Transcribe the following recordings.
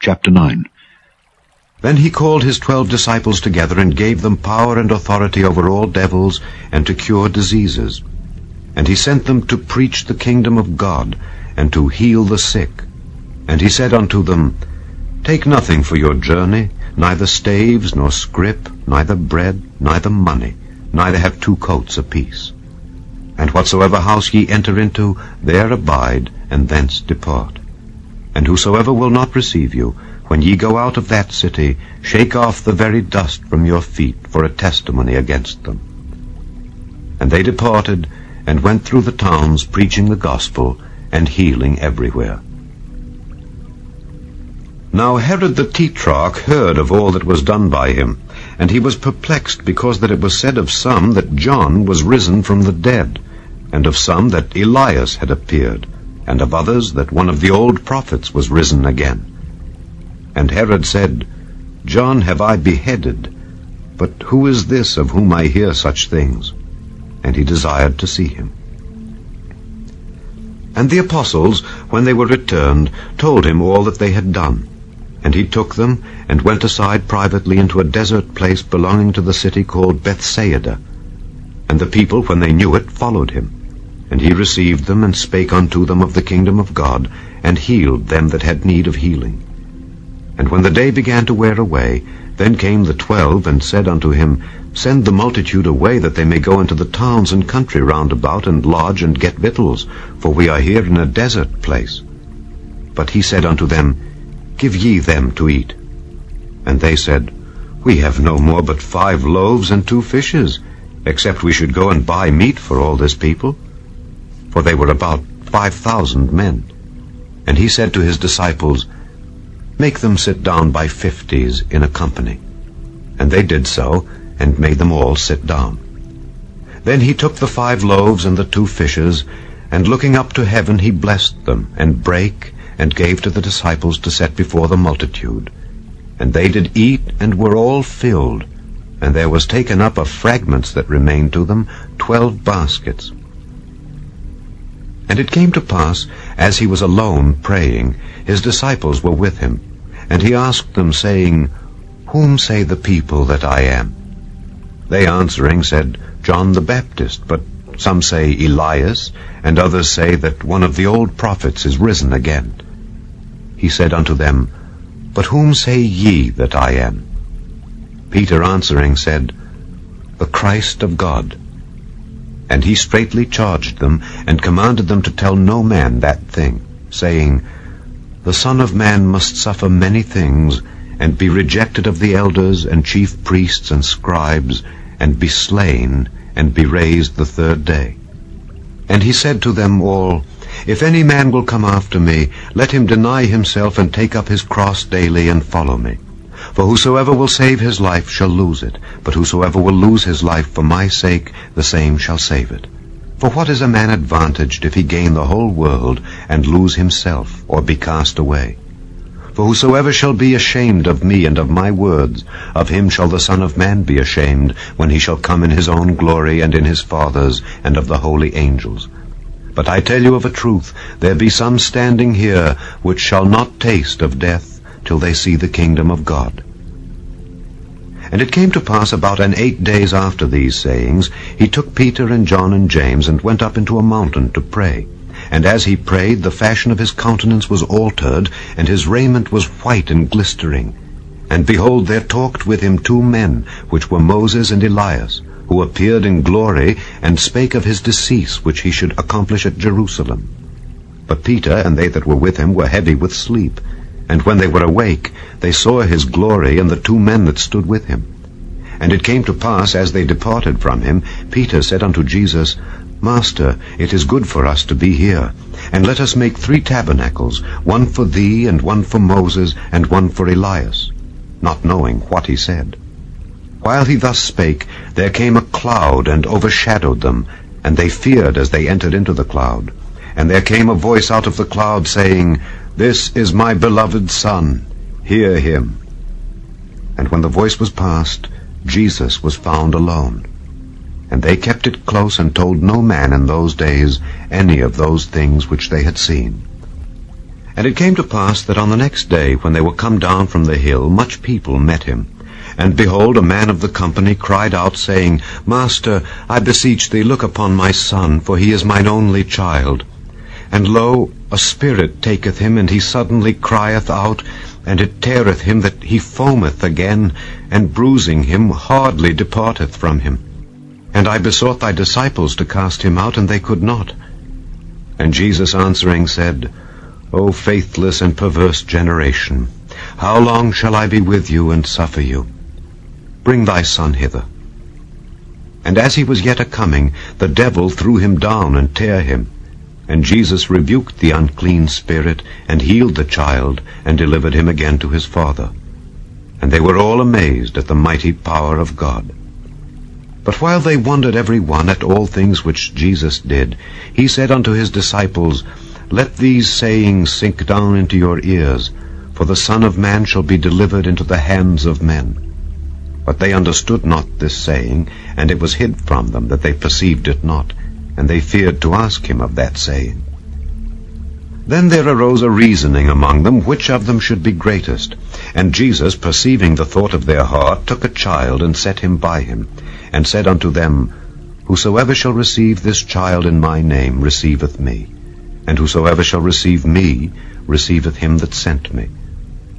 Chapter 9. Then he called his 12 disciples together and gave them power and authority over all devils and to cure diseases. And he sent them to preach the kingdom of God and to heal the sick. And he said unto them, Take nothing for your journey, neither staves, nor scrip, neither bread, neither money, neither have 2 coats apiece. And whatsoever house ye enter into, there abide, and thence depart. And whosoever will not receive you, when ye go out of that city, shake off the very dust from your feet for a testimony against them. And they departed, and went through the towns, preaching the gospel, and healing everywhere. Now Herod the Tetrarch heard of all that was done by him, and he was perplexed, because that it was said of some that John was risen from the dead, and of some that Elias had appeared, and of others that one of the old prophets was risen again. And Herod said, John have I beheaded, but who is this of whom I hear such things? And he desired to see him. And the apostles, when they were returned, told him all that they had done. And he took them, and went aside privately into a desert place belonging to the city called Bethsaida. And the people, when they knew it, followed him. And he received them, and spake unto them of the kingdom of God, and healed them that had need of healing. And when the day began to wear away, then came the 12, and said unto him, Send the multitude away, that they may go into the towns and country round about, and lodge and get victuals, for we are here in a desert place. But he said unto them, Give ye them to eat. And they said, We have no more but 5 loaves and 2 fishes, except we should go and buy meat for all this people. For they were about 5,000 men. And he said to his disciples, Make them sit down by 50s in a company. And they did so, and made them all sit down. Then he took the 5 loaves and the 2 fishes, and looking up to heaven he blessed them, and brake, and gave to the disciples to set before the multitude. And they did eat, and were all filled. And there was taken up of fragments that remained to them 12 baskets. And it came to pass, as he was alone praying, his disciples were with him. And he asked them, saying, Whom say the people that I am? They answering said, John the Baptist, but some say Elias, and others say that one of the old prophets is risen again. He said unto them, But whom say ye that I am? Peter answering said, The Christ of God. And he straitly charged them, and commanded them to tell no man that thing, saying, The Son of Man must suffer many things, and be rejected of the elders and chief priests and scribes, and be slain, and be raised the 3rd day. And he said to them all, If any man will come after me, let him deny himself, and take up his cross daily, and follow me. For whosoever will save his life shall lose it, but whosoever will lose his life for my sake, the same shall save it. For what is a man advantaged if he gain the whole world, and lose himself, or be cast away? For whosoever shall be ashamed of me and of my words, of him shall the Son of Man be ashamed, when he shall come in his own glory, and in his Father's, and of the holy angels. But I tell you of a truth, there be some standing here, which shall not taste of death, till they see the kingdom of God. And it came to pass about 8 days after these sayings, he took Peter and John and James, and went up into a mountain to pray. And as he prayed, the fashion of his countenance was altered, and his raiment was white and glistering. And behold, there talked with him 2 men, which were Moses and Elias, who appeared in glory, and spake of his decease, which he should accomplish at Jerusalem. But Peter and they that were with him were heavy with sleep. And when they were awake, they saw his glory, and the 2 men that stood with him. And it came to pass, as they departed from him, Peter said unto Jesus, Master, it is good for us to be here. And let us make 3 tabernacles, one for thee, and one for Moses, and one for Elias, not knowing what he said. While he thus spake, there came a cloud, and overshadowed them, and they feared as they entered into the cloud. And there came a voice out of the cloud, saying, This is my beloved Son, hear him. And when the voice was past, Jesus was found alone. And they kept it close, and told no man in those days any of those things which they had seen. And it came to pass that on the next day, when they were come down from the hill, much people met him. And behold, a man of the company cried out, saying, Master, I beseech thee, look upon my son, for he is mine only child. And lo, a spirit taketh him, and he suddenly crieth out, and it teareth him that he foameth again, and bruising him hardly departeth from him. And I besought thy disciples to cast him out, and they could not. And Jesus answering said, O faithless and perverse generation, how long shall I be with you and suffer you? Bring thy son hither. And as he was yet a-coming, the devil threw him down and tare him. And Jesus rebuked the unclean spirit, and healed the child, and delivered him again to his father. And they were all amazed at the mighty power of God. But while they wondered every one at all things which Jesus did, he said unto his disciples, Let these sayings sink down into your ears, for the Son of Man shall be delivered into the hands of men. But they understood not this saying, and it was hid from them, that they perceived it not, and they feared to ask him of that saying. Then there arose a reasoning among them, which of them should be greatest. And Jesus, perceiving the thought of their heart, took a child, and set him by him, and said unto them, Whosoever shall receive this child in my name receiveth me, and whosoever shall receive me receiveth him that sent me.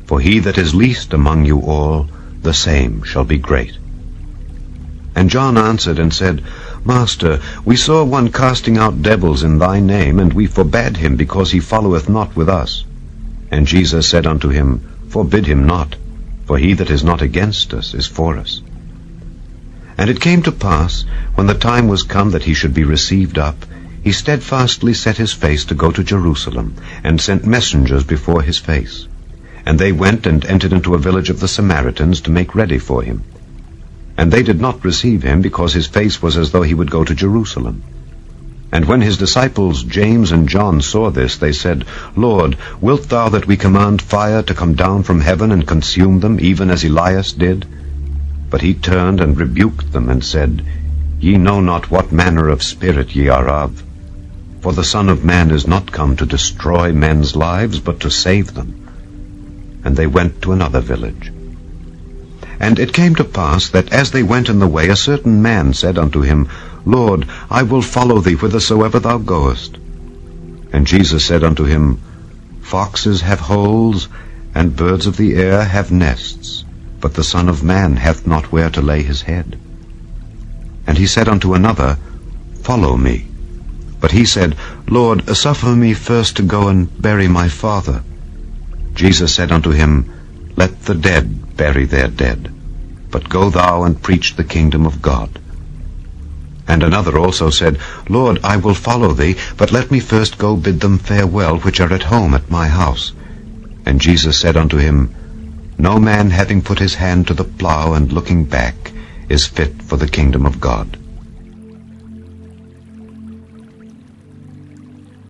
For he that is least among you all, the same shall be great. And John answered and said, Master, we saw one casting out devils in thy name, and we forbade him, because he followeth not with us. And Jesus said unto him, Forbid him not, for he that is not against us is for us. And it came to pass, when the time was come that he should be received up, he steadfastly set his face to go to Jerusalem, and sent messengers before his face. And they went and entered into a village of the Samaritans to make ready for him. And they did not receive him, because his face was as though he would go to Jerusalem. And when his disciples James and John saw this, they said, Lord, wilt thou that we command fire to come down from heaven and consume them, even as Elias did? But he turned and rebuked them, and said, Ye know not what manner of spirit ye are of. For the Son of Man is not come to destroy men's lives, but to save them. And they went to another village. And it came to pass that as they went in the way, a certain man said unto him, Lord, I will follow thee whithersoever thou goest. And Jesus said unto him, Foxes have holes, and birds of the air have nests, but the Son of Man hath not where to lay his head. And he said unto another, Follow me. But he said, Lord, suffer me first to go and bury my father. Jesus said unto him, Let the dead bury their dead, but go thou and preach the kingdom of God. And another also said, Lord, I will follow thee, but let me first go bid them farewell which are at home at my house. And Jesus said unto him, No man having put his hand to the plough and looking back is fit for the kingdom of God.